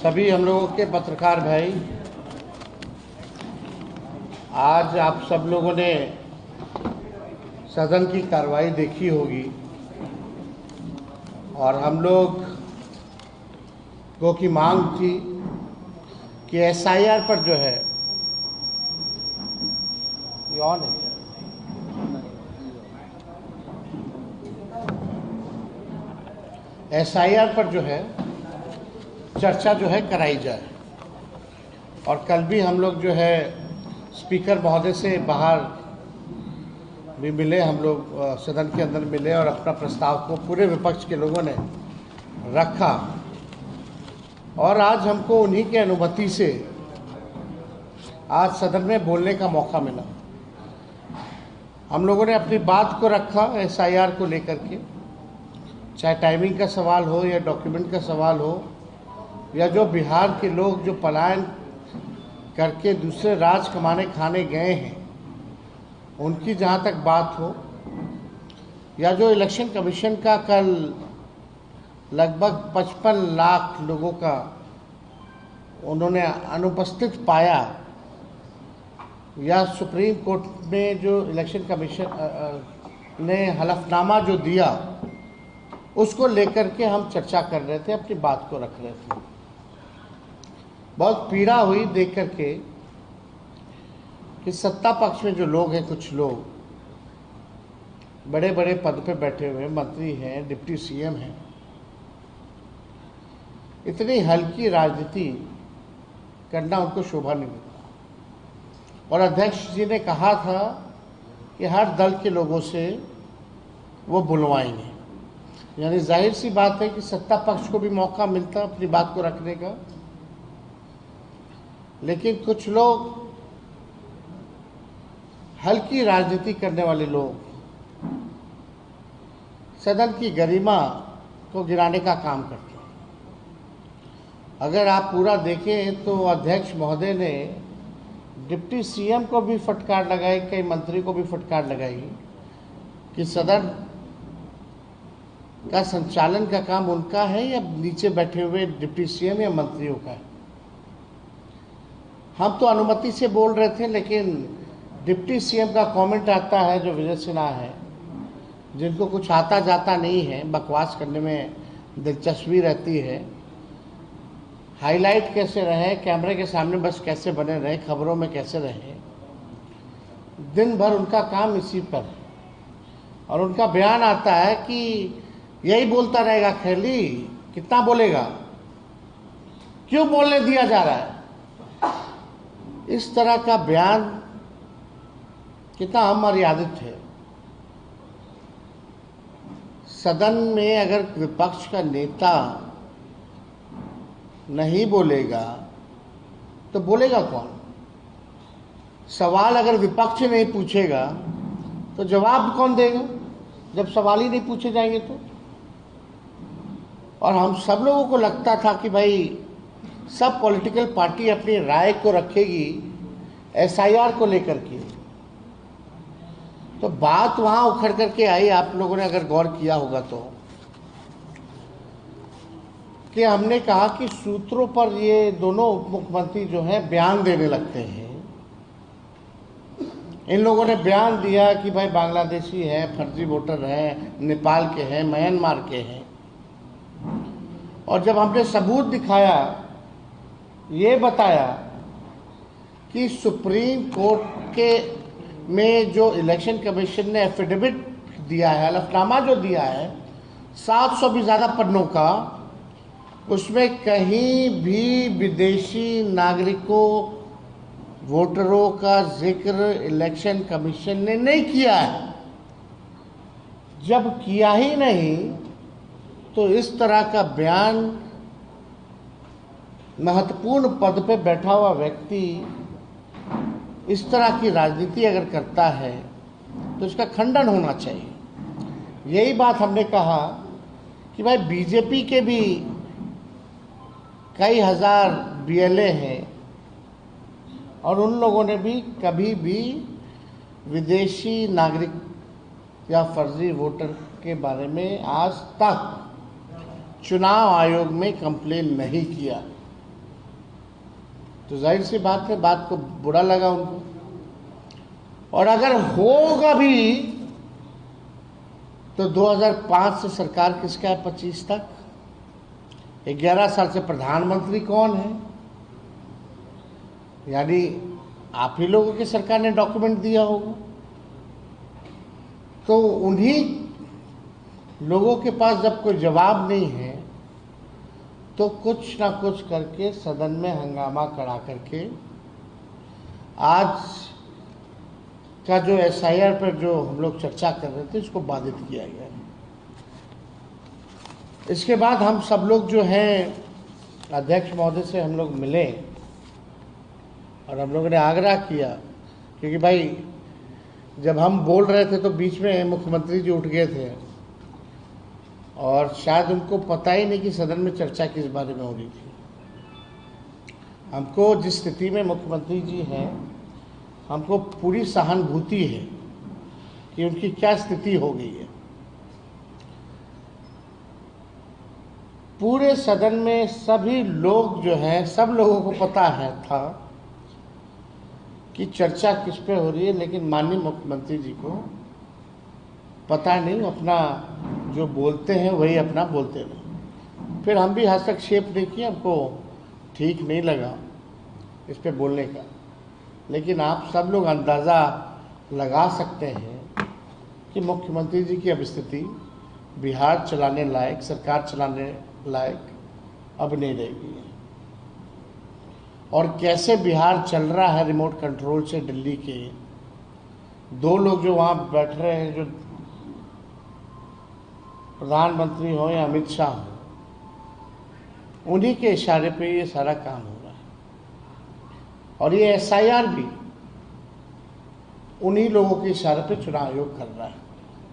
सभी हम लोगों के पत्रकार भाई, आज आप सब लोगों ने सदन की कार्रवाई देखी होगी और हम लोग की मांग थी कि एसआईआर पर जो है ये ऑन है, एसआईआर पर जो है चर्चा जो है कराई जाए। और कल भी हम लोग जो है स्पीकर महोदय से बाहर भी मिले, हम लोग सदन के अंदर मिले और अपना प्रस्ताव को पूरे विपक्ष के लोगों ने रखा और आज हमको उन्हीं की अनुमति से आज सदन में बोलने का मौका मिला। हम लोगों ने अपनी बात को रखा एसआईआर को लेकर के, चाहे टाइमिंग का सवाल हो या डॉक्यूमेंट का सवाल हो या जो बिहार के लोग जो पलायन करके दूसरे राज्य कमाने खाने गए हैं उनकी जहाँ तक बात हो, या जो इलेक्शन कमीशन का कल लगभग 55 लाख लोगों का उन्होंने अनुपस्थित पाया, या सुप्रीम कोर्ट में जो इलेक्शन कमीशन ने हलफनामा जो दिया उसको लेकर के हम चर्चा कर रहे थे, अपनी बात को रख रहे थे। बहुत पीड़ा हुई देख करके कि सत्ता पक्ष में जो लोग हैं, कुछ लोग बड़े बड़े पद पे बैठे हुए मंत्री हैं, डिप्टी सीएम हैं, इतनी हल्की राजनीति करना उनको शोभा नहीं देता। और अध्यक्ष जी ने कहा था कि हर दल के लोगों से वो बुलवाएंगे, यानी जाहिर सी बात है कि सत्ता पक्ष को भी मौका मिलता अपनी बात को रखने का। लेकिन कुछ लोग हल्की राजनीति करने वाले लोग सदन की गरिमा को गिराने का काम करते हैं। अगर आप पूरा देखें तो अध्यक्ष महोदय ने डिप्टी सीएम को भी फटकार लगाई, कई मंत्री को भी फटकार लगाई कि सदन का संचालन का काम उनका है या नीचे बैठे हुए डिप्टी सीएम या मंत्रियों का है। हम तो अनुमति से बोल रहे थे, लेकिन डिप्टी सीएम का कमेंट आता है जो विजय सिन्हा है, जिनको कुछ आता जाता नहीं है, बकवास करने में दिलचस्पी रहती है, हाईलाइट कैसे रहे, कैमरे के सामने बस कैसे बने रहे, खबरों में कैसे रहे, दिन भर उनका काम इसी पर है। और उनका बयान आता है कि यही बोलता रहेगा, खैली कितना बोलेगा, क्यों बोलने दिया जा रहा है। इस तरह का बयान कितना अमर्यादित है। सदन में अगर विपक्ष का नेता नहीं बोलेगा तो बोलेगा कौन? सवाल अगर विपक्ष नहीं पूछेगा तो जवाब कौन देगा, जब सवाल ही नहीं पूछे जाएंगे तो। और हम सब लोगों को लगता था कि भाई सब पॉलिटिकल पार्टी अपनी राय को रखेगी एसआईआर को लेकर के, तो बात वहां उखड़ करके आई। आप लोगों ने अगर गौर किया होगा तो कि हमने कहा कि सूत्रों पर ये दोनों उप मुख्यमंत्री जो हैं बयान देने लगते हैं। इन लोगों ने बयान दिया कि भाई बांग्लादेशी हैं, फर्जी वोटर हैं, नेपाल के हैं, म्यांमार के हैं। और जब हमने सबूत दिखाया, ये बताया कि सुप्रीम कोर्ट के में जो इलेक्शन कमीशन ने एफिडेविट दिया है, हलफनामा जो दिया है 700 भी ज़्यादा पन्नों का, उसमें कहीं भी विदेशी नागरिकों वोटरों का जिक्र इलेक्शन कमीशन ने नहीं किया है। जब किया ही नहीं तो इस तरह का बयान महत्वपूर्ण पद पे बैठा हुआ व्यक्ति इस तरह की राजनीति अगर करता है तो इसका खंडन होना चाहिए। यही बात हमने कहा कि भाई बीजेपी के भी कई हजार बीएलए हैं और उन लोगों ने भी कभी भी विदेशी नागरिक या फर्जी वोटर के बारे में आज तक चुनाव आयोग में कंप्लेन नहीं किया। तो जाहिर सी बात है, बात को बुरा लगा उनको। और अगर होगा भी तो 2005 से सरकार किसका है 25 तक? 11 साल से प्रधानमंत्री कौन है? यानी आप ही लोगों की सरकार ने डॉक्यूमेंट दिया होगा। तो उन्हीं लोगों के पास जब कोई जवाब नहीं है तो कुछ ना कुछ करके सदन में हंगामा करा करके आज का जो SIR पर जो हम लोग चर्चा कर रहे थे इसको बाधित किया गया। इसके बाद हम सब लोग जो हैं अध्यक्ष महोदय से हम लोग मिले और हम लोगों ने आग्रह किया, क्योंकि भाई जब हम बोल रहे थे तो बीच में मुख्यमंत्री जी उठ गए थे और शायद उनको पता ही नहीं कि सदन में चर्चा किस बारे में हो रही थी। हमको जिस स्थिति में मुख्यमंत्री जी हैं, हमको पूरी सहानुभूति है कि उनकी क्या स्थिति हो गई है। पूरे सदन में सभी लोग जो हैं, सब लोगों को पता है था कि चर्चा किस पे हो रही है, लेकिन माननीय मुख्यमंत्री जी को पता नहीं, अपना जो बोलते हैं वही अपना बोलते रहे। फिर हम भी हस्तक्षेप नहीं किए, हमको ठीक नहीं लगा इस पे बोलने का। लेकिन आप सब लोग अंदाज़ा लगा सकते हैं कि मुख्यमंत्री जी की अब स्थिति बिहार चलाने लायक, सरकार चलाने लायक अब नहीं रहेगी। और कैसे बिहार चल रहा है रिमोट कंट्रोल से दिल्ली के 2 लोग जो वहाँ बैठ रहे हैं, जो प्रधानमंत्री हो या अमित शाह हो, उन्हीं के इशारे पे ये सारा काम हो रहा है। और ये SIR भी उन्हीं लोगों के इशारे पे चुनाव आयोग कर रहा है।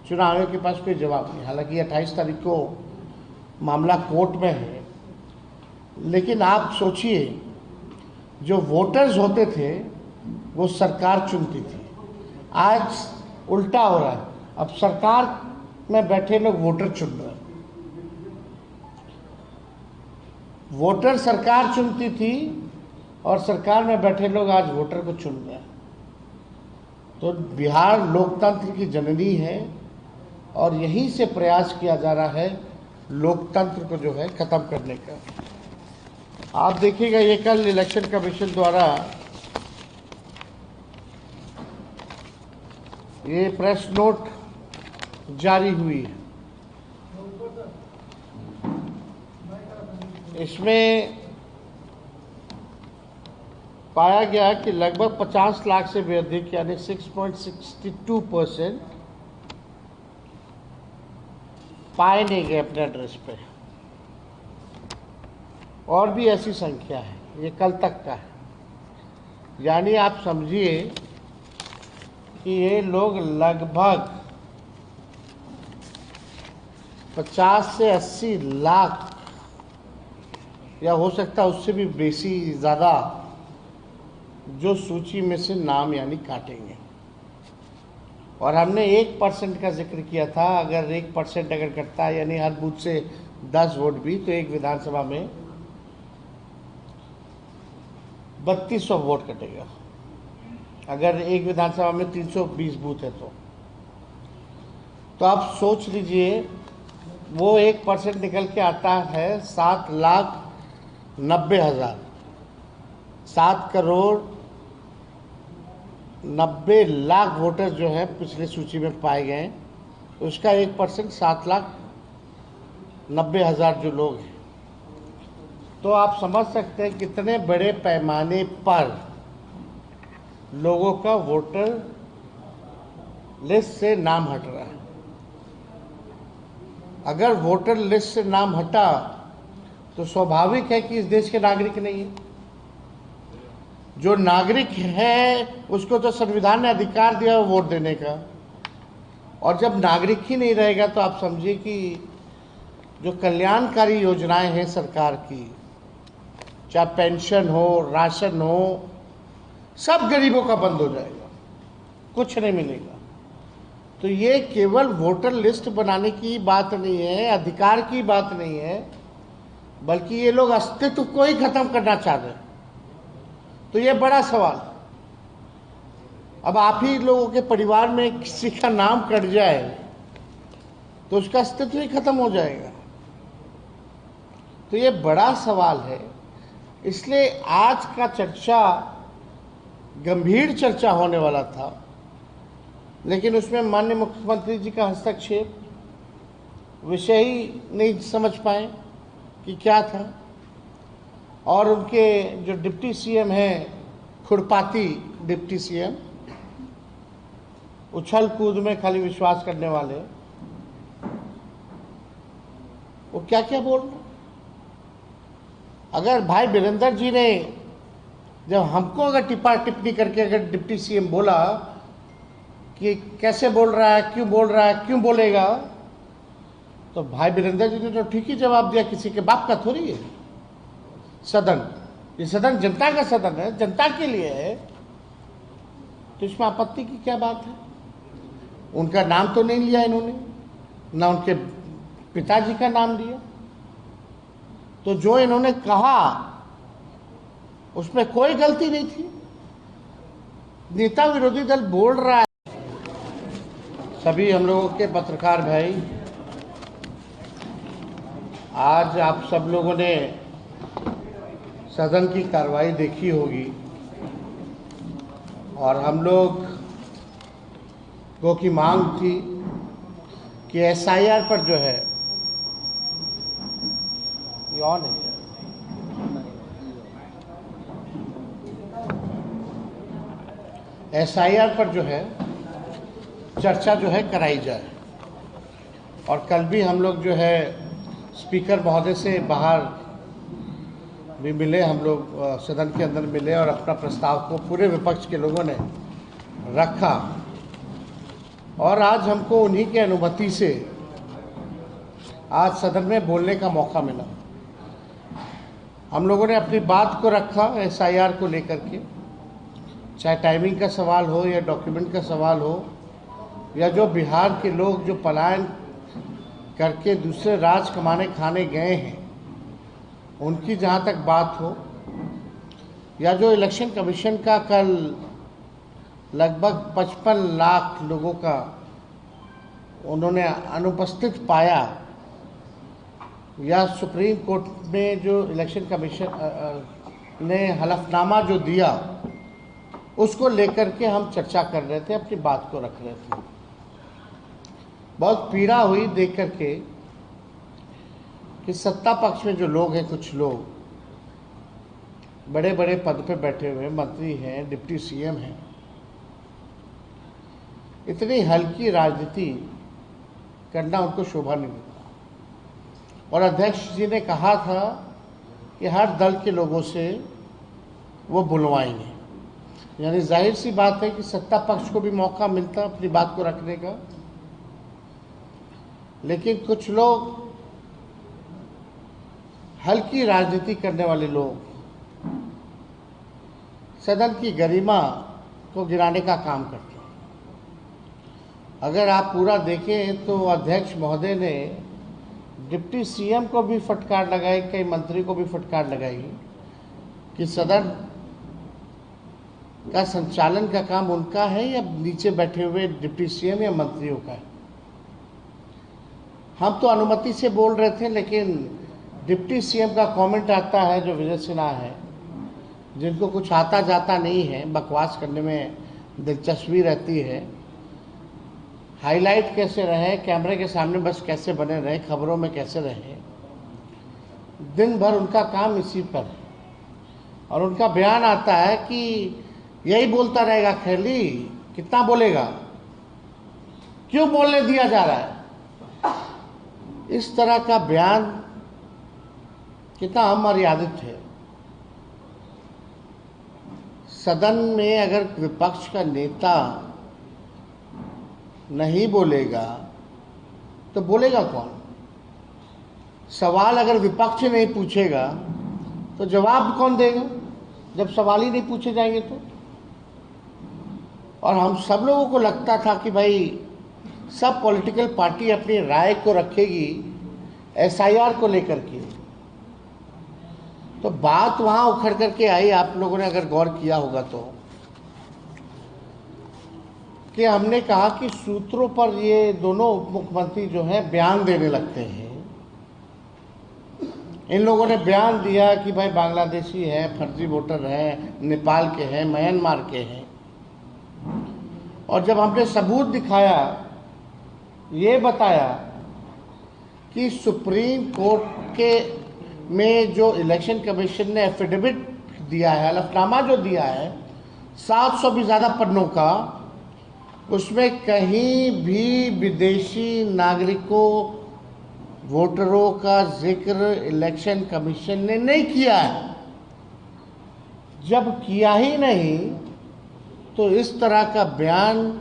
चुनाव आयोग के पास कोई जवाब नहीं। हालांकि 28 तारीख को मामला कोर्ट में है, लेकिन आप सोचिए, जो वोटर्स होते थे वो सरकार चुनती थी। आज उल्टा हो रहा है, अब सरकार में बैठे लोग वोटर चुन रहे हैं। वोटर सरकार चुनती थी और सरकार में बैठे लोग आज वोटर को चुन रहे हैं। तो बिहार लोकतंत्र की जननी है और यहीं से प्रयास किया जा रहा है लोकतंत्र को जो है खत्म करने का। आप देखिएगा, ये कल इलेक्शन कमीशन द्वारा ये प्रेस नोट जारी हुई है। इसमें पाया गया कि लगभग 50 लाख से भी अधिक यानी 6.62% पाए नहीं गए अपने एड्रेस पे। और भी ऐसी संख्या है, ये कल तक का है। यानी आप समझिए कि ये लोग लगभग 50 से 80 लाख या हो सकता है उससे भी बेसी ज़्यादा जो सूची में से नाम यानी काटेंगे। और हमने 1% का जिक्र किया था। अगर 1% अगर कटता है यानी हर बूथ से 10 वोट भी, तो एक विधानसभा में 3200 वोट कटेगा। अगर एक विधानसभा में 320 बूथ है तो आप सोच लीजिए, वो 1% निकल के आता है 7,90,000, 7,90,00,000 वोटर जो है पिछले सूची में पाए गए। तो उसका 1% 7,90,000 जो लोग हैं, तो आप समझ सकते हैं कितने बड़े पैमाने पर लोगों का वोटर लिस्ट से नाम हट रहा है। अगर वोटर लिस्ट से नाम हटा तो स्वाभाविक है कि इस देश के नागरिक नहीं है। जो नागरिक है उसको तो संविधान ने अधिकार दिया है वोट देने का, और जब नागरिक ही नहीं रहेगा तो आप समझिए कि जो कल्याणकारी योजनाएं हैं सरकार की, चाहे पेंशन हो, राशन हो, सब गरीबों का बंद हो जाएगा, कुछ नहीं मिलेगा। तो ये केवल वोटर लिस्ट बनाने की बात नहीं है, अधिकार की बात नहीं है, बल्कि ये लोग अस्तित्व को ही खत्म करना चाह रहे हैं। तो ये बड़ा सवाल। अब आप ही लोगों के परिवार में किसी का नाम कट जाए तो उसका अस्तित्व ही खत्म हो जाएगा। तो ये बड़ा सवाल है। इसलिए आज का चर्चा गंभीर चर्चा होने वाला था, लेकिन उसमें माननीय मुख्यमंत्री जी का हस्तक्षेप, विषय ही नहीं समझ पाए कि क्या था। और उनके जो डिप्टी सीएम हैं, खुरपाती डिप्टी सीएम, उछल कूद में खाली विश्वास करने वाले, वो क्या क्या बोल रहे। अगर भाई वीरेंद्र जी ने जब हमको अगर टिप्पणी करके अगर डिप्टी सीएम बोला कि कैसे बोल रहा है, क्यों बोल रहा है, क्यों बोलेगा, तो भाई वीरेंद्र जी ने तो ठीक ही जवाब दिया। किसी के बाप का थोड़ी है सदन, ये सदन जनता का सदन है, जनता के लिए है। तो इसमें आपत्ति की क्या बात है। उनका नाम तो नहीं लिया इन्होंने, ना उनके पिताजी का नाम लिया। तो जो इन्होंने कहा उसमें कोई गलती नहीं थी। नेता विरोधी दल बोल रहा है। सभी हम लोगों के पत्रकार भाई, आज आप सब लोगों ने सदन की कार्रवाई देखी होगी और हम लोग को की मांग थी कि एसआईआर पर जो है, ये ऑन है, एसआईआर पर जो है चर्चा जो है कराई जाए। और कल भी हम लोग जो है स्पीकर महोदय से बाहर भी मिले, हम लोग सदन के अंदर मिले और अपना प्रस्ताव को पूरे विपक्ष के लोगों ने रखा। और आज हमको उन्हीं की अनुमति से आज सदन में बोलने का मौका मिला। हम लोगों ने अपनी बात को रखा एसआईआर को लेकर के, चाहे टाइमिंग का सवाल हो या डॉक्यूमेंट का सवाल हो, या जो बिहार के लोग जो पलायन करके दूसरे राज्य कमाने खाने गए हैं उनकी जहाँ तक बात हो, या जो इलेक्शन कमीशन का कल लगभग 55 लाख लोगों का उन्होंने अनुपस्थित पाया, या सुप्रीम कोर्ट में जो इलेक्शन कमीशन ने हलफनामा जो दिया उसको लेकर के हम चर्चा कर रहे थे, अपनी बात को रख रहे थे। बहुत पीड़ा हुई देख करके कि सत्ता पक्ष में जो लोग हैं, कुछ लोग बड़े बड़े पद पे बैठे हुए मंत्री हैं, डिप्टी सीएम हैं, इतनी हल्की राजनीति करना उनको शोभा नहीं देता। और अध्यक्ष जी ने कहा था कि हर दल के लोगों से वो बुलवाएंगे, यानी जाहिर सी बात है कि सत्ता पक्ष को भी मौका मिलता अपनी बात को रखने का। लेकिन कुछ लोग, हल्की राजनीति करने वाले लोग, सदन की गरिमा को गिराने का काम करते हैं। अगर आप पूरा देखें तो अध्यक्ष महोदय ने डिप्टी सीएम को भी फटकार लगाई, कई मंत्री को भी फटकार लगाई कि सदन का संचालन का काम उनका है या नीचे बैठे हुए डिप्टी सीएम या मंत्रियों का है। हम तो अनुमति से बोल रहे थे, लेकिन डिप्टी सीएम का कमेंट आता है जो विजय सिन्हा है, जिनको कुछ आता जाता नहीं है, बकवास करने में दिलचस्पी रहती है, हाईलाइट कैसे रहे, कैमरे के सामने बस कैसे बने रहे, खबरों में कैसे रहे, दिन भर उनका काम इसी पर है। और उनका बयान आता है कि यही बोलता रहेगा, खैली कितना बोलेगा, क्यों बोलने दिया जा रहा है। इस तरह का बयान कितना अमर्यादित है। सदन में अगर विपक्ष का नेता नहीं बोलेगा तो बोलेगा कौन। सवाल अगर विपक्ष नहीं पूछेगा तो जवाब कौन देगा, जब सवाल ही नहीं पूछे जाएंगे तो। और हम सब लोगों को लगता था कि भाई सब पॉलिटिकल पार्टी अपनी राय को रखेगी एसआईआर को लेकर के, तो बात वहां उखड़ करके आई, आप लोगों ने अगर गौर किया होगा तो, कि हमने कहा कि सूत्रों पर ये दोनों उप मुख्यमंत्री जो हैं बयान देने लगते हैं। इन लोगों ने बयान दिया कि भाई बांग्लादेशी है, फर्जी वोटर है, नेपाल के हैं, म्यांमार के हैं। और जब हमने सबूत दिखाया, ये बताया कि सुप्रीम कोर्ट के में जो इलेक्शन कमीशन ने एफिडेविट दिया है, हलफनामा जो दिया है 700 भी ज़्यादा पन्नों का, उसमें कहीं भी विदेशी नागरिकों वोटरों का जिक्र इलेक्शन कमीशन ने नहीं किया है। जब किया ही नहीं तो इस तरह का बयान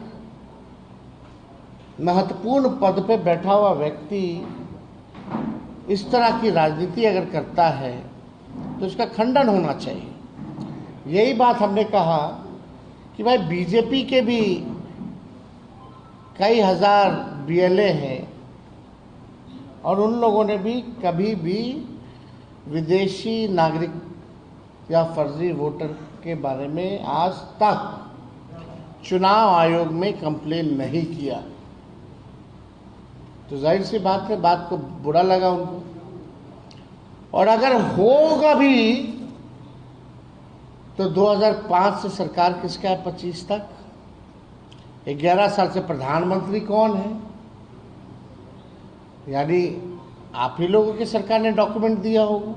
महत्वपूर्ण पद पे बैठा हुआ व्यक्ति इस तरह की राजनीति अगर करता है तो इसका खंडन होना चाहिए। यही बात हमने कहा कि भाई बीजेपी के भी कई हजार बीएलए हैं और उन लोगों ने भी कभी भी विदेशी नागरिक या फर्जी वोटर के बारे में आज तक चुनाव आयोग में कंप्लेन नहीं किया। तो जाहिर सी बात है, बात को बुरा लगा उनको। और अगर होगा भी तो 2005 से सरकार किसका है 25 तक, 11 साल से प्रधानमंत्री कौन है? यानी आप ही लोगों की सरकार ने डॉक्यूमेंट दिया होगा।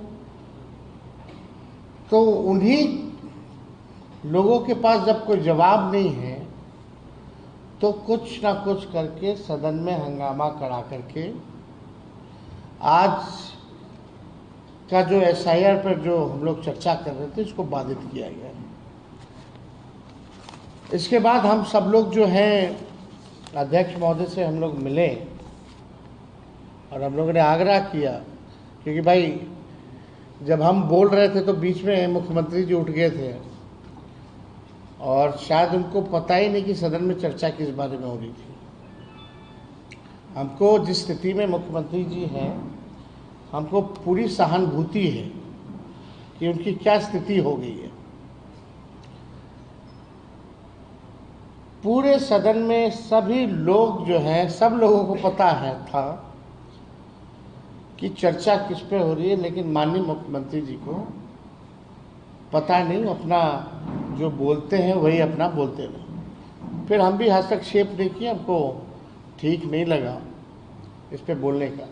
तो उन्हीं लोगों के पास जब कोई जवाब नहीं है तो कुछ ना कुछ करके सदन में हंगामा करा करके आज का जो एसआईआर पर जो हम लोग चर्चा कर रहे थे इसको बाधित किया गया। इसके बाद हम सब लोग जो हैं अध्यक्ष महोदय से हम लोग मिले और हम लोगों ने आग्रह किया, क्योंकि भाई जब हम बोल रहे थे तो बीच में मुख्यमंत्री जी उठ गए थे और शायद उनको पता ही नहीं कि सदन में चर्चा किस बारे में हो रही थी। हमको जिस स्थिति में मुख्यमंत्री जी हैं, हमको पूरी सहानुभूति है कि उनकी क्या स्थिति हो गई है। पूरे सदन में सभी लोग जो हैं, सब लोगों को पता है था कि चर्चा किस पे हो रही है, लेकिन माननीय मुख्यमंत्री जी को पता नहीं, अपना जो बोलते हैं वही अपना बोलते रहे। फिर हम भी हस्तक्षेप नहीं किए, हमको ठीक नहीं लगा इस पे बोलने का।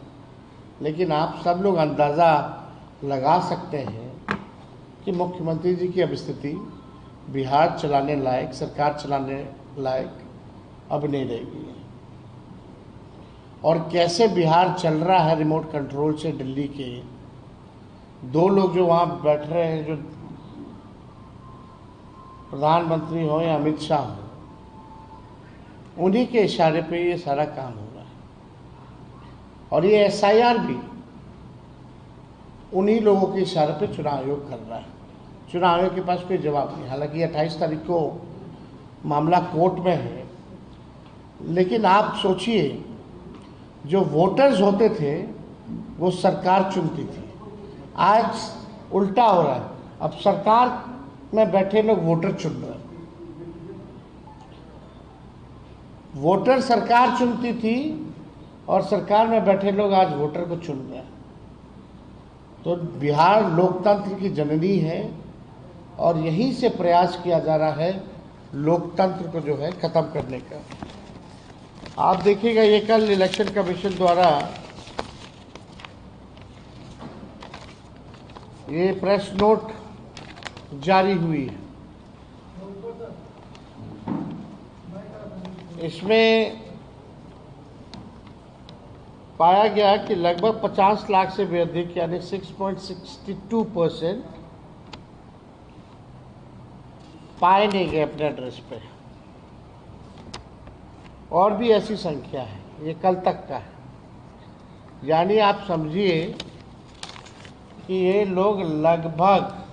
लेकिन आप सब लोग अंदाज़ा लगा सकते हैं कि मुख्यमंत्री जी की अब स्थिति बिहार चलाने लायक, सरकार चलाने लायक अब नहीं रहेगी। और कैसे बिहार चल रहा है रिमोट कंट्रोल से दिल्ली के दो लोग जो वहाँ बैठ रहे हैं, जो प्रधानमंत्री हो या अमित शाह हो, उन्हीं के इशारे पे ये सारा काम हो रहा है। और ये एसआईआर भी उन्हीं लोगों के इशारे पे चुनाव आयोग कर रहा है। चुनाव आयोग के पास कोई जवाब नहीं। हालांकि 28 तारीख को मामला कोर्ट में है, लेकिन आप सोचिए, जो वोटर्स होते थे वो सरकार चुनती थी, आज उल्टा हो रहा है। अब सरकार में बैठे लोग वोटर चुन रहे हैं। वोटर सरकार चुनती थी और सरकार में बैठे लोग आज वोटर को चुन रहे हैं। तो बिहार लोकतंत्र की जननी है और यहीं से प्रयास किया जा रहा है लोकतंत्र को जो है खत्म करने का। आप देखिएगा, ये कल इलेक्शन कमीशन द्वारा ये प्रेस नोट जारी हुई है। इसमें पाया गया कि लगभग 50 लाख से भी अधिक यानी 6.62% पाए नहीं गए अपने एड्रेस पे। और भी ऐसी संख्या है, ये कल तक का है। यानी आप समझिए कि ये लोग लगभग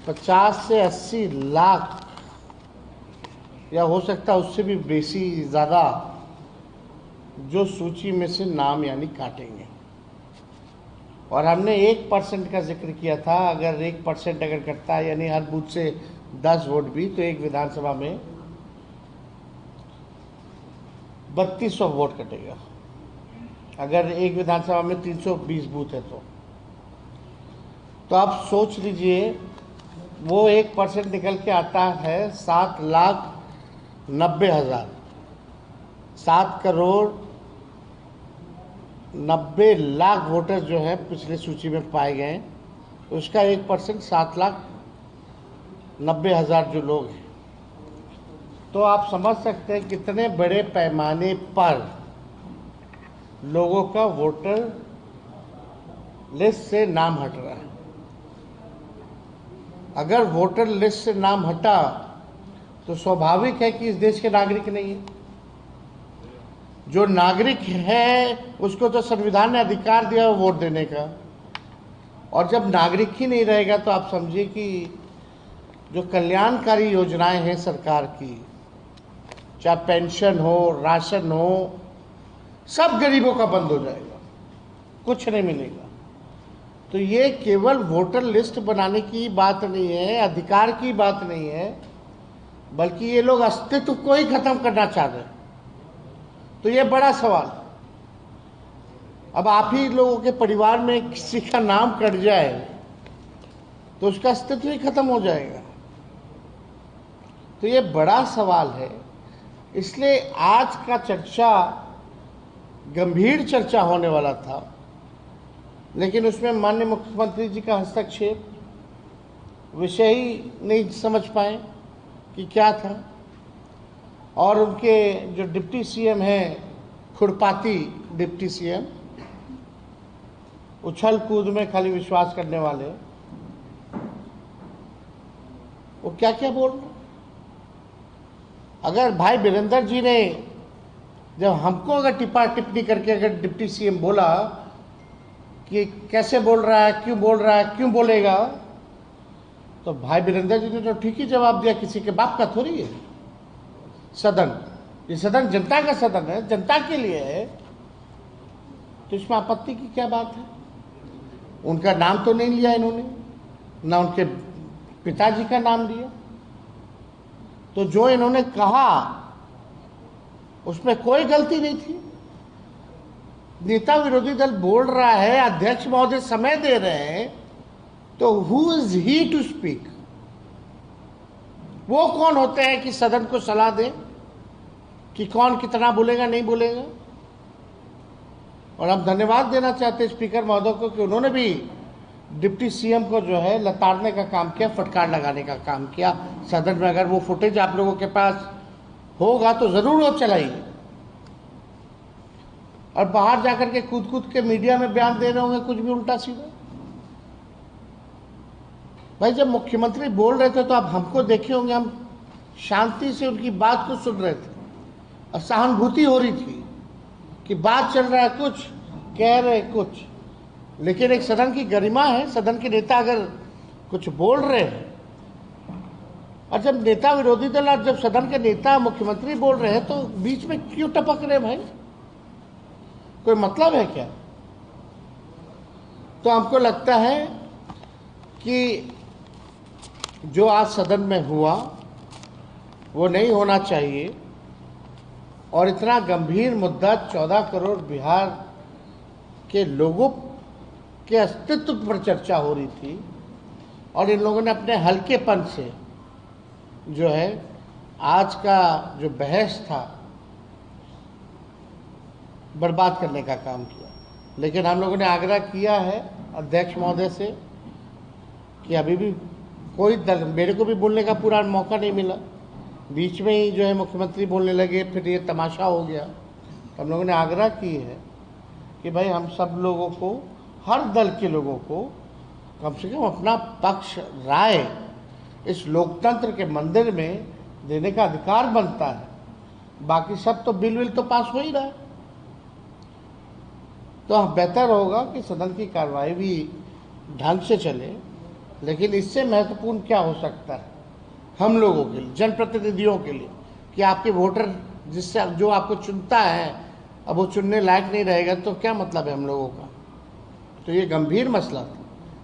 50 से 80 लाख या हो सकता है उससे भी बेसी ज़्यादा जो सूची में से नाम यानी काटेंगे। और हमने 1% का जिक्र किया था। अगर 1% अगर कटता है, यानी हर बूथ से 10 वोट भी, तो एक विधानसभा में 3200 वोट कटेगा। अगर एक विधानसभा में 320 बूथ है तो आप सोच लीजिए, वो 1% निकल के आता है 7,90,000, 7,90,00,000 वोटर जो है पिछले सूची में पाए गए। उसका 1% 7,90,000 जो लोग हैं, तो आप समझ सकते हैं कितने बड़े पैमाने पर लोगों का वोटर लिस्ट से नाम हट रहा है। अगर वोटर लिस्ट से नाम हटा तो स्वाभाविक है कि इस देश के नागरिक नहीं है। जो नागरिक है उसको तो संविधान ने अधिकार दिया है वोट देने का, और जब नागरिक ही नहीं रहेगा तो आप समझिए कि जो कल्याणकारी योजनाएं हैं सरकार की, चाहे पेंशन हो, राशन हो, सब गरीबों का बंद हो जाएगा, कुछ नहीं मिलेगा। तो ये केवल वोटर लिस्ट बनाने की बात नहीं है, अधिकार की बात नहीं है, बल्कि ये लोग अस्तित्व को ही खत्म करना चाह रहे हैं। तो ये बड़ा सवाल। अब आप ही लोगों के परिवार में किसी का नाम कट जाए तो उसका अस्तित्व ही खत्म हो जाएगा। तो ये बड़ा सवाल है। इसलिए आज का चर्चा गंभीर चर्चा होने वाला था, लेकिन उसमें माननीय मुख्यमंत्री जी का हस्तक्षेप, विषय ही नहीं समझ पाए कि क्या था, और उनके जो डिप्टी सीएम हैं, खुरपाती डिप्टी सीएम, उछल कूद में खाली विश्वास करने वाले, वो क्या क्या बोल रहे। अगर भाई वीरेंद्र जी ने जब हमको अगर टिप्पणी करके अगर डिप्टी सीएम बोला कि कैसे बोल रहा है, क्यों बोल रहा है, क्यों बोलेगा, तो भाई वीरेंद्र जी ने तो ठीक ही जवाब दिया। किसी के बाप का थोड़ी है सदन, ये सदन जनता का सदन है, जनता के लिए है, तो इसमें आपत्ति की क्या बात है। उनका नाम तो नहीं लिया इन्होंने, ना उनके पिताजी का नाम लिया। तो जो इन्होंने कहा उसमें कोई गलती नहीं थी। नेता विरोधी दल बोल रहा है, अध्यक्ष महोदय समय दे रहे हैं, तो who is he to speak? वो कौन होते हैं कि सदन को सलाह दें कि कौन कितना बोलेगा, नहीं बोलेगा। और हम धन्यवाद देना चाहते हैं स्पीकर महोदय को कि उन्होंने भी डिप्टी सीएम को जो है लताड़ने का काम किया, फटकार लगाने का काम किया सदन में। अगर वो फुटेज आप लोगों के पास होगा तो जरूर वो चलाइए, और बाहर जाकर के कूद कूद के मीडिया में बयान दे रहे होंगे कुछ भी उल्टा सीधा। भाई जब मुख्यमंत्री बोल रहे थे तो आप हमको देखे होंगे, हम शांति से उनकी बात को सुन रहे थे और सहानुभूति हो रही थी कि बात चल रहा है कुछ, कह रहे कुछ। लेकिन एक सदन की गरिमा है, सदन के नेता अगर कुछ बोल रहे हैं, और जब नेता विरोधी दल और जब सदन के नेता मुख्यमंत्री बोल रहे हैं तो बीच में क्यों टपक रहे भाई? कोई मतलब है क्या? तो हमको लगता है कि जो आज सदन में हुआ वो नहीं होना चाहिए, और इतना गंभीर मुद्दा 14 करोड़ बिहार के लोगों के अस्तित्व पर चर्चा हो रही थी, और इन लोगों ने अपने हल्केपन से जो है आज का जो बहस था बर्बाद करने का काम किया। लेकिन हम लोगों ने आग्रह किया है अध्यक्ष महोदय से कि अभी भी कोई दल, मेरे को भी बोलने का पूरा मौका नहीं मिला, बीच में ही जो है मुख्यमंत्री बोलने लगे, फिर ये तमाशा हो गया। तो हम लोगों ने आग्रह की है कि भाई हम सब लोगों को, हर दल के लोगों को कम से कम अपना पक्ष राय इस लोकतंत्र के मंदिर में देने का अधिकार बनता है। बाकी सब तो बिल तो पास हो ही रहा है। तो बेहतर होगा कि सदन की कार्रवाई भी ढंग से चले। लेकिन इससे महत्वपूर्ण क्या हो सकता है हम लोगों के लिए, जनप्रतिनिधियों के लिए, कि आपके वोटर जिससे जो आपको चुनता है अब वो चुनने लायक नहीं रहेगा तो क्या मतलब है हम लोगों का? तो ये गंभीर मसला था।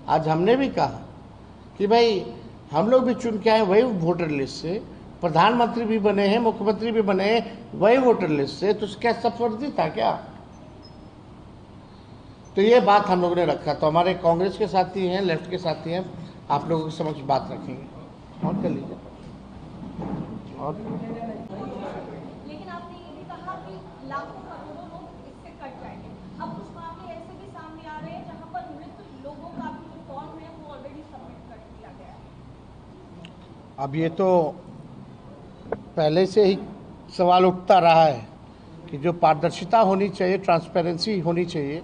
आज हमने भी कहा कि भाई हम लोग भी चुन के आए वही वोटर लिस्ट से, प्रधानमंत्री भी बने हैं, मुख्यमंत्री भी बने हैं वही वोटर लिस्ट से, तो क्या सब फर्जी था क्या? तो ये बात हम लोगों ने रखा। तो हमारे कांग्रेस के साथी हैं, लेफ्ट के साथी हैं, आप लोगों के समक्ष बात रखेंगे। और कर लीजिए। और लेकिन आपने ये भी कहा कि लाखों करोड़ों लोग इससे कट जाएंगे। अब कुछ मामले ऐसे भी सामने आ रहे हैं जहां पर मृत लोगों का भी जो फॉर्म है वो ऑलरेडी सबमिट कर दिया गया है। अब ये तो पहले से ही सवाल उठता रहा है कि जो पारदर्शिता होनी चाहिए, ट्रांसपेरेंसी होनी चाहिए,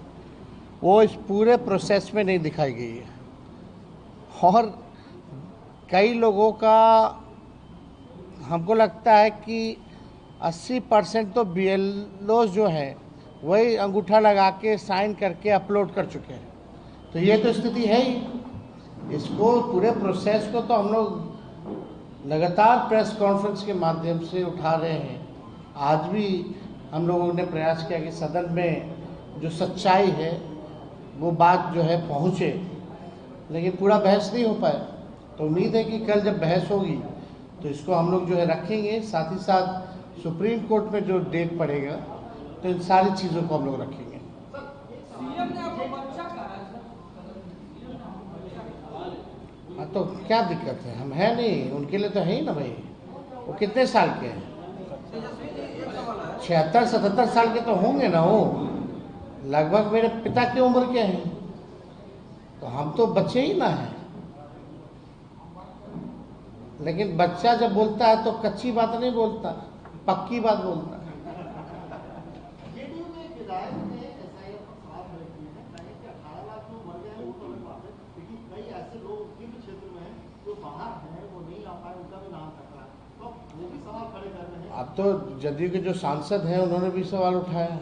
वो इस पूरे प्रोसेस में नहीं दिखाई गई है। और कई लोगों का हमको लगता है कि 80% तो BLOs जो हैं वही अंगूठा लगा के साइन करके अपलोड कर चुके हैं। तो ये तो स्थिति है ही। इसको पूरे प्रोसेस को तो हम लोग लगातार प्रेस कॉन्फ्रेंस के माध्यम से उठा रहे हैं। आज भी हम लोगों ने प्रयास किया कि सदन में जो सच्चाई है वो बात जो है पहुँचे, लेकिन पूरा बहस नहीं हो पाया। तो उम्मीद है कि कल जब बहस होगी तो इसको हम लोग जो है रखेंगे। साथ ही साथ सुप्रीम कोर्ट में जो डेट पड़ेगा तो इन सारी चीज़ों को हम लोग रखेंगे। हाँ, तो क्या दिक्कत है? हम हैं नहीं, उनके लिए तो है ही ना भाई। वो कितने साल के हैं? 76-77 साल के तो होंगे ना। वो लगभग मेरे पिता की उम्र के हैं। तो हम तो बच्चे ही ना हैं। लेकिन बच्चा जब बोलता है तो कच्ची बात नहीं बोलता, पक्की बात बोलता है। अब तो जदयू के जो सांसद हैं उन्होंने भी सवाल उठाया।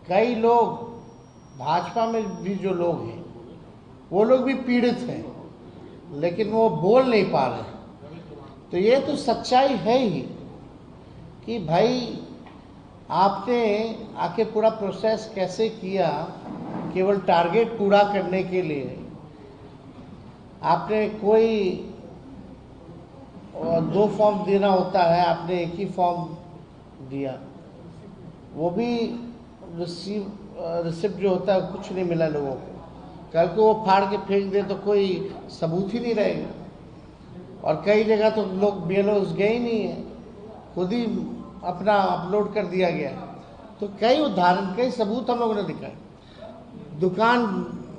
कई लोग भाजपा में भी जो लोग हैं वो लोग भी पीड़ित हैं, लेकिन वो बोल नहीं पा रहे। तो ये तो सच्चाई है ही कि भाई आपने आके पूरा प्रोसेस कैसे किया, केवल टारगेट पूरा करने के लिए आपने कोई 2 फॉर्म देना होता है, आपने एक ही फॉर्म दिया, वो भी रिसिप्ट जो होता है कुछ नहीं मिला लोगों को। कल को वो फाड़ के फेंक दे तो कोई सबूत ही नहीं रहेगा। और कई जगह तो लोग BLOs गए ही नहीं है, खुद ही अपना अपलोड कर दिया गया। तो कई उदाहरण, कई सबूत हम लोगों ने दिखाए। दुकान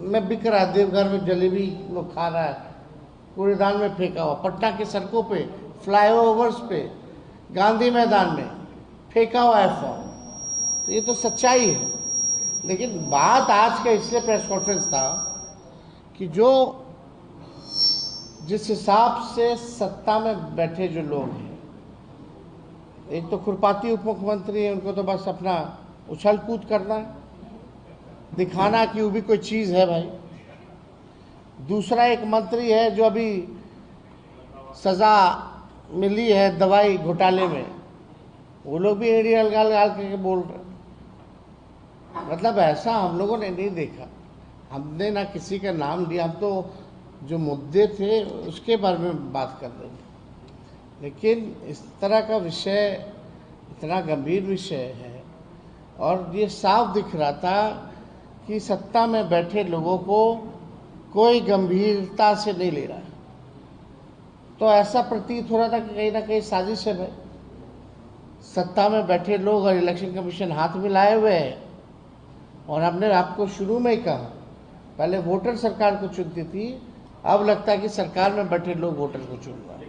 में बिक रहा है, देवघर में जलेबी लोग खा रहा है, कूड़ेदान में फेंका हुआ, पटना के सड़कों पे, फ्लाईओवर्स पे, गांधी मैदान में फेंका हुआ है फॉर्म। तो ये तो सच्चाई है। लेकिन बात आज का इसलिए प्रेस कॉन्फ्रेंस था कि जो जिस हिसाब से सत्ता में बैठे जो लोग हैं, एक तो खुरपाती उप मुख्यमंत्री है, उनको तो बस अपना उछल कूद करना है, दिखाना कि वो भी कोई चीज़ है भाई। दूसरा एक मंत्री है जो अभी सज़ा मिली है दवाई घोटाले में, वो लोग भी एड़ी अलगाल करके बोल रहे। मतलब ऐसा हम लोगों ने नहीं देखा। हमने ना किसी का नाम लिया, हम तो जो मुद्दे थे उसके बारे में बात कर रहे थे। लेकिन इस तरह का विषय इतना गंभीर विषय है और ये साफ दिख रहा था कि सत्ता में बैठे लोगों को कोई गंभीरता से नहीं ले रहा है। तो ऐसा प्रतीत हो रहा था कि कहीं ना कहीं साजिश है भाई। सत्ता में बैठे लोग और इलेक्शन कमीशन हाथ मिलाए हुए हैं। और हमने आपको शुरू में ही कहा, पहले वोटर सरकार को चुनती थी, अब लगता है कि सरकार में बैठे लोग वोटर को चुन रहे हैं।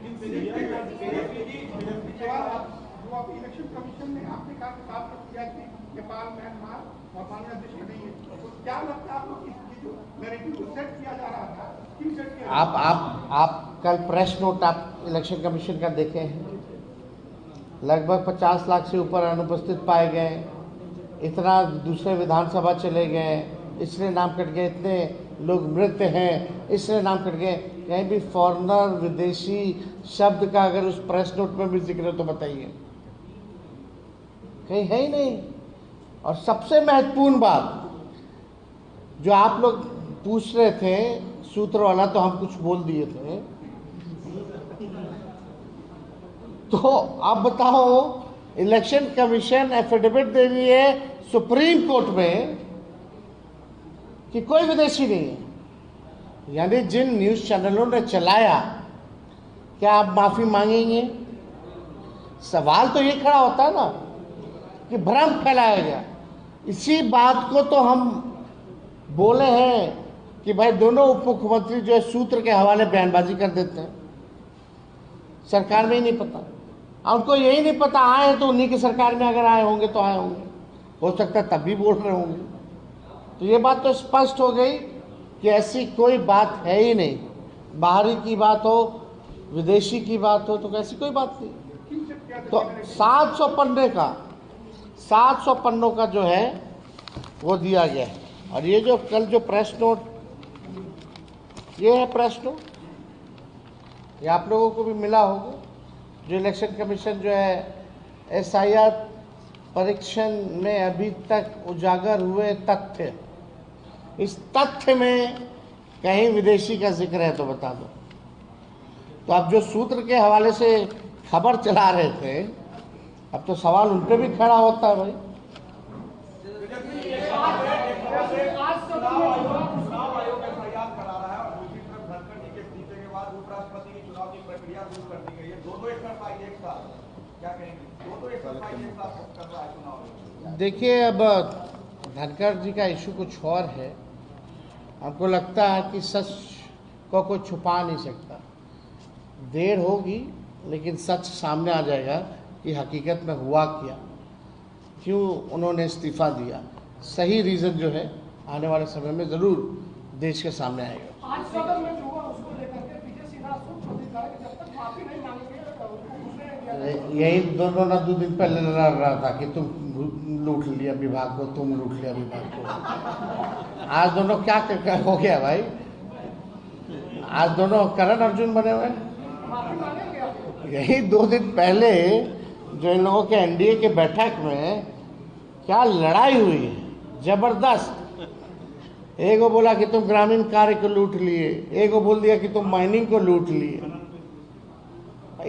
आप कल प्रेस नोट आप इलेक्शन कमीशन का देखे हैं, लगभग 50 लाख से ऊपर अनुपस्थित पाए गए। इतना दूसरे विधानसभा चले गए, इसलिए नाम कट गए, इतने लोग मृत हैं इसलिए नाम कट गए। कहीं भी फॉरेनर, विदेशी शब्द का अगर उस प्रेस नोट में भी जिक्र है तो बताइए, कहीं है ही नहीं। और सबसे महत्वपूर्ण बात, जो आप लोग पूछ रहे थे सूत्र वाला, तो हम कुछ बोल दिए थे। तो आप बताओ, इलेक्शन कमीशन एफिडेविट दे रही है सुप्रीम कोर्ट में कि कोई विदेशी नहीं है। यानी जिन न्यूज़ चैनलों ने चलाया, क्या आप माफ़ी मांगेंगे? सवाल तो ये खड़ा होता है ना कि भ्रम फैलाया गया। इसी बात को तो हम बोले हैं कि भाई दोनों उप मुख्यमंत्री जो है सूत्र के हवाले बयानबाजी कर देते हैं, सरकार में ही नहीं पता। उनको यही नहीं पता, आए हैं तो उन्हीं की सरकार में अगर आए होंगे तो आए होंगे, हो सकता है तब भी बोल रहे होंगे। तो ये बात तो स्पष्ट हो गई कि ऐसी कोई बात है ही नहीं। बाहरी की बात हो, विदेशी की बात हो, तो ऐसी कोई बात नहीं। तो 700 पन्नों का जो है वो दिया गया है। और ये जो कल जो प्रेस नोट, ये है प्रेस नोट, ये आप लोगों को भी मिला होगा। जो इलेक्शन कमीशन जो है SIR परीक्षण में अभी तक उजागर हुए तथ्य, इस तथ्य में कहीं विदेशी का जिक्र है तो बता दो। तो आप जो सूत्र के हवाले से खबर चला रहे थे, अब तो सवाल उन पे भी खड़ा होता है भाई। चुनाव आयोग FIR करा रहा है और दूसरी तरफ धनखड़ जी के इस्तीफे के बाद उपराष्ट्रपति की चुनाव की प्रक्रिया शुरू कर दी गई है। दो एक फाइल एक साथ, क्या कहेंगे? दो एक फाइल एक साथ कर रहा है चुनाव। देखिए, अब धनखड़ जी का इशू कुछ और है। हमको लगता है कि सच को कोई छुपा नहीं सकता। देर होगी लेकिन सच सामने आ जाएगा कि हकीकत में हुआ क्या, क्यों उन्होंने इस्तीफा दिया। सही रीज़न जो है आने वाले समय में ज़रूर देश के सामने आएगा। आज सदन में जो हुआ उसको लेकर के पीछे सीधा सूत्र अधिकार कि जब तक माफी नहीं मांगेंगे यही दोनों ना 2 दिन पहले लड़ रहा था कि तुम लूट लिया विभाग को, तुम लूट लिया विभाग को। आज दोनों क्या हो गया भाई? आज दोनों करण अर्जुन बने हुए हैं। माफी मांगेंगे आप? यही 2 दिन पहले जो इन लोगों के NDA के बैठक में क्या लड़ाई हुई है जबरदस्त। एक को बोला कि तुम ग्रामीण कार्य को लूट लिए, एक को बोल दिया कि तुम माइनिंग को लूट लिए,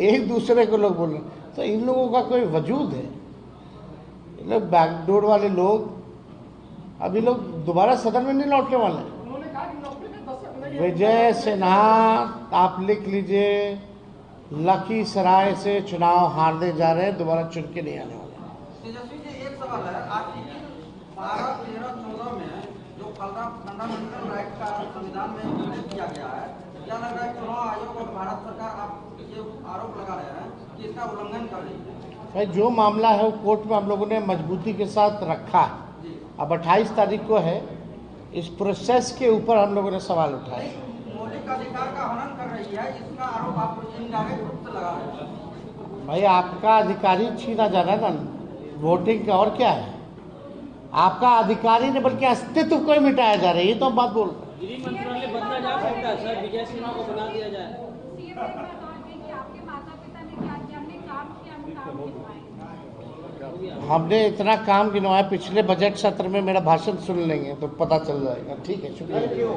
एक दूसरे को लोग बोल रहे। तो इन लोगों का कोई वजूद है? ये लोग बैकडोर वाले लोग, अभी लोग दोबारा सदन में नहीं लौटने वाले। उन्होंने कहा कि नौकरी के दशक नहीं है। विजय सिन्हा, आप लिख लीजिए, लखीसराय से चुनाव हारने जा रहे हैं, दोबारा चुन के नहीं आने वाले। तेजस्वी जी, एक सवाल है। आर्टिकल 12, 13, 14 में जो फंडामेंटल राइट का संविधान में उल्लेख किया गया है, क्या लग रहा है चुनाव आयोग और भारत सरकार आप ये आरोप लगा रहे हैं कि इसका उल्लंघन कर रही है? भाई जो मामला है वो कोर्ट में हम लोगों ने मजबूती के साथ रखा है। अब 28 तारीख को है, इस प्रोसेस के ऊपर हम लोगों ने सवाल उठाए। मौलिक अधिकार का हनन कर रही है, इसका आरोप आप इनडायरेक्ट रूप से लगा रहे हैं। भाई आपका अधिकारी छीना जा रहा है ना वोटिंग का, और क्या है? आपका अधिकारी ने बल्कि अस्तित्व को ही मिटाया जा रहा है, ये तो हम बात बोल रहे हैं। गृह मंत्रालय बदला जा सकता है सर, विजय सिन्हा को बना दिया जाए। सीएम ने कहा कि आपके माता-पिता ने क्या क्या हमने काम किया, हम काम गिनवाएं। हमने इतना काम गिनवाया, पिछले बजट सत्र में मेरा भाषण सुन लेंगे तो पता चल जाएगा। ठीक है, शुक्रिया।